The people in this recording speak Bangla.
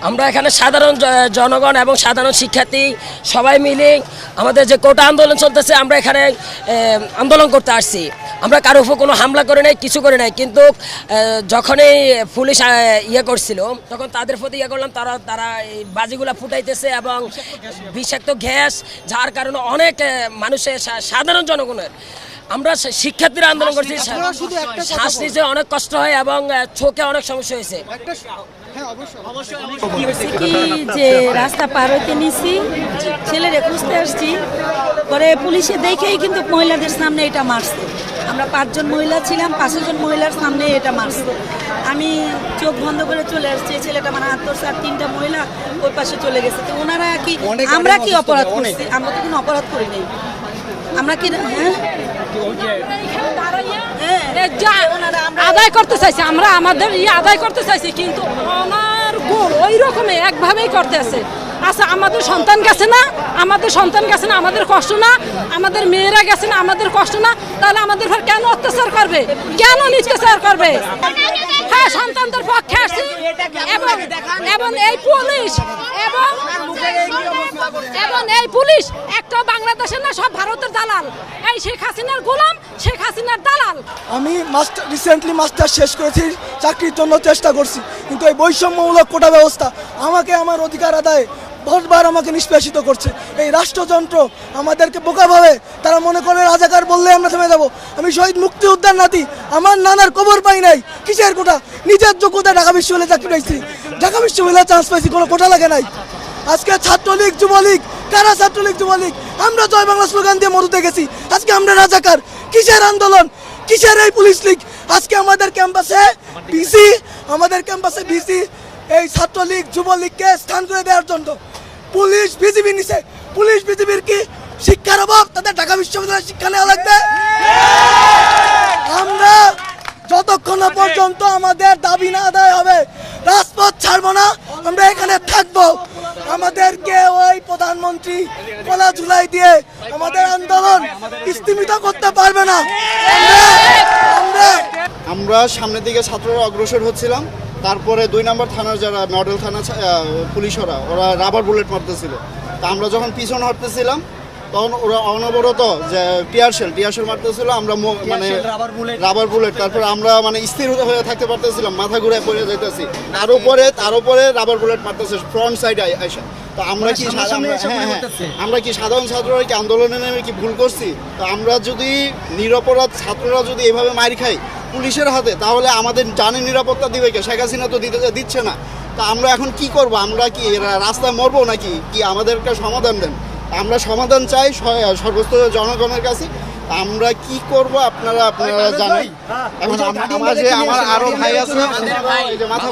আমরা এখানে সাধারণ জনগণ এবং সাধারণ শিক্ষার্থী সবাই মিলে আমাদের যে কোটা আন্দোলন চলতেছে, আমরা এখানে আন্দোলন করতে আসছি। আমরা কারো উপর কোনো হামলা করে নাই, কিছু করে নাই, কিন্তু যখনই পুলিশ ইয়ে করছিল তখন তাদের প্রতি ইয়ে করলাম, তারা এই বাজিগুলা ফুটাইতেছে এবং বিষাক্ত গ্যাস, যার কারণে অনেক মানুষের সাধারণ জনগণের, আমরা শিক্ষার্থীরা আন্দোলন করছি, শ্বাস নিতে অনেক কষ্ট হয় এবং চোখে অনেক সমস্যা হয়েছে। কি যে রাস্তা পার হইতে নিছি, ছেলেরে খুঁজতে আসছি, পরে পুলিশে দেখেই কিন্তু মহিলাদের সামনে এটা মারছে। আমরা 5 জন মহিলা ছিলাম, 5 জন মহিলার সামনে এটা মারছে। আমি চোখ বন্ধ করে চলে আসছি, ছেলেটা মানে হাত ধরছে আর 3টা মহিলা ওই পাশে চলে গেছে। তো ওনারা কি, আমরা কি অপরাধ করছি? আমরা তো কোনো অপরাধ করি নাই। আমরা কি আদায় করতে চাইছি, আমরা আমাদের আদায় করতে চাইছি, কিন্তু আমার গোল ওই রকমই একভাবেই করতে আছে। আচ্ছা, আমাদের সন্তান গেছে না, আমাদের সন্তান গেছে না, আমাদের কষ্ট না, আমাদের মেয়েরা গেছে না, আমাদের কষ্ট না, তাহলে আমাদের ঘর কেন অত্যাচার করবে, কেন নির্যাতন করবে? হ্যাঁ, সন্তানদের পক্ষে আসছি এবং এই পুলিশ এবং এই পুলিশ একটা বাংলাদেশের না, সব ভারতের দালাল। এই শেখ হাসিনার গোলাম, শেখ হাসিনার দালাল। আমি রিসেন্টলি মাস্টার শেষ করেছি, চাকরির জন্য চেষ্টা করছি, কিন্তু এই বৈষম্যমূলক কোটা ব্যবস্থা আমাকে আমার অধিকার আদায়ে বহুবার আমাকে নিষ্পেষিত করছে। এই রাষ্ট্রযন্ত্র আমাদেরকে বোকা ভাবে, তারা মনে করে রাজাকার বললে আমরা থেমে যাবো। আমি শহীদ মুক্তিযোদ্ধার নাতি, আমার নানার কবর পাই নাই, কিসের কোটা? নিজের যোগ্যতায় ঢাকা বিশ্ববিদ্যালয়ে চাকরি পাইছি, ঢাকা বিশ্ববিদ্যালয়ে চান্স পাইছি, কোনো কোটা লাগে নাই। আজকে ছাত্রলীগ যুবলীগ, কারা ছাত্রলীগ যুবলীগ? আমরা জয় বাংলা স্লোগান দিয়ে মরুতে গেছি, আজকে আমরা রাজাকার। কিসের আন্দোলন, কিসের এই পুলিশ লীগ? আজকে আমাদের ক্যাম্পাসে বিসি এই ছাত্রলীগ যুবলীগকে স্থান করে দেওয়ার জন্য পুলিশ বিজিবি নিছে। পুলিশ বিজিবির কি শিক্ষার অভাব? তাদের ঢাকা বিশ্ববিদ্যালয়ে শিক্ষা নেওয়া লাগবে। আমরা যতক্ষণ না পর্যন্ত আমাদের দাবি না আদায় হবে, রাজপথ ছাড়বো না, আমরা এখানে থাকবো। আমাদেরকে ওই প্রধানমন্ত্রী কলা ঝুলাই দিয়ে আমাদের আন্দোলন স্থিমিত করতে পারবে না। আমরা সামনের দিকে ছাত্ররা অগ্রসর হচ্ছিলাম, তারপরে 2 নম্বর থানার যারা মডেল থানা পুলিশ ওরা রাবার বুলেট মারতেছিল। তা আমরা যখন পিছনে হটতেছিলাম তখন ওরা অনবরত যে টিয়ার শেল মারতেছিল, আমরা মানে রাবার বুলেট, তারপরে আমরা মানে স্থির হয়ে থাকতে পারতেছিলাম, মাথা ঘুরে পড়ে যাইতেছি। তার উপরে রাবার বুলেট মারতেছে ফ্রন্ট সাইডে আইসা। তো আমরা কি সাধারণ ছাত্ররা কি আন্দোলনে নেমে কি ভুল করছি? তো আমরা যদি নিরপরাধ ছাত্ররা যদি এভাবে মার খাই পুলিশের হাতে, তাহলে আমাদের জানের নিরাপত্তা দিবে কে? শেখ হাসিনা তো দিচ্ছে না। তা আমরা এখন কি করব? আমরা কি রাস্তায় মরবো নাকি? কি আমাদেরকে সমাধান দেন? আমরা সমাধান চাই সর্বস্তর জনগণের কাছে। আমরা কি করব আপনারা জানেন। এখন আমার আরো ভাই আছে, মাথা